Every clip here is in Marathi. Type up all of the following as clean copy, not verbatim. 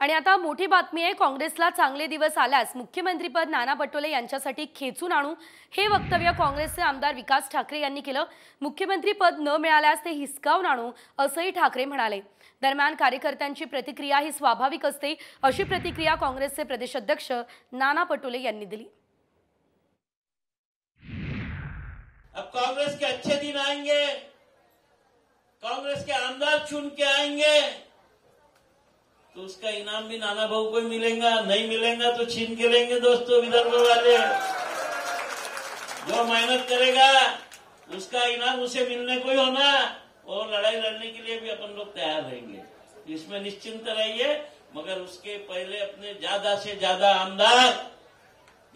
आणि आता मोठी बातमी आहे, काँग्रेसला चांगले दिवस आल्यास मुख्यमंत्रीपद नाना पटोले यांच्यासाठी खेचून आणू, हे वक्तव्य काँग्रेसचे आमदार विकास ठाकरे यांनी केलं। मुख्यमंत्रीपद न मिळाल्यास ते हिसकावून आणू असंही ठाकरे म्हणाले। दरम्यान कार्यकर्त्यांची प्रतिक्रिया ही स्वाभाविक असते, अशी प्रतिक्रिया काँग्रेसचे प्रदेशाध्यक्ष नाना पटोले यांनी दिली। अब कांग्रेस के अच्छे दिन आएंगे, कांग्रेस के आमदार चुन के आएंगे तो उसका इनाम भी नाना भाऊ को मिलेगा, नहीं मिलेगा तो छीन के लेंगे। दोस्तों, विदर्भ वाले, जो मेहनत करेगा उसका इनाम उसे मिलने को ही होना, और लड़ाई लड़ने के लिए भी अपन लोग तैयार रहेंगे, इसमें निश्चिंत रहिए। मगर उसके पहले अपने ज्यादा से ज्यादा आमदार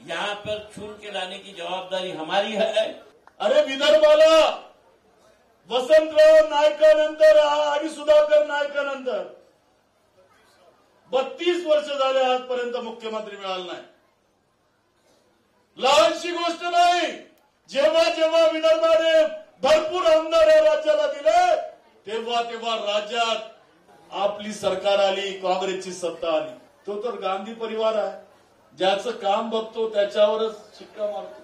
यहाँ पर चुन के लाने की जवाबदारी हमारी है। अरे विदर्भाला वसंतराव नायकानंतर आणि सुधाकर नायकानंतर 32 वर्ष झाले आजपर्यंत मुख्यमंत्री मिळाला नाही। लहानशी गोष्ट नाही। जेव्हा जेव्हा विदर्भाने भरपूर आमदार या राज्याला दिले, तेव्हा तेव्हा राज्यात आपली सरकार आली, काँग्रेसची सत्ता आली। तो तर गांधी परिवार आहे, ज्याचं काम बघतो त्याच्यावरच शिक्का मारतो।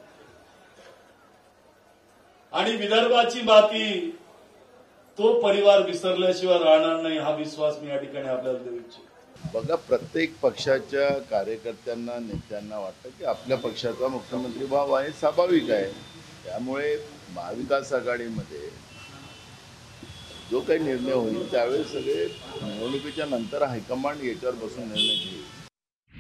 आणि विदर्भाची बाकी तो परिवार विसरल्याशिवाय राहणार नाही, हा विश्वास मी या ठिकाणी आपल्याला देऊ इच्छितो। बघा, प्रत्येक पक्षाच्या कार्यकर्त्यांना, नेत्यांना वाटतं की आपल्या पक्षाचा मुख्यमंत्री व्हावा, हे स्वाभाविक आहे। त्यामुळे महाविकास आघाडीमध्ये जो काही निर्णय होईल त्यावेळेस सगळे निवडणुकीच्या नंतर हायकमांड याच्यावर बसून निर्णय घेईल।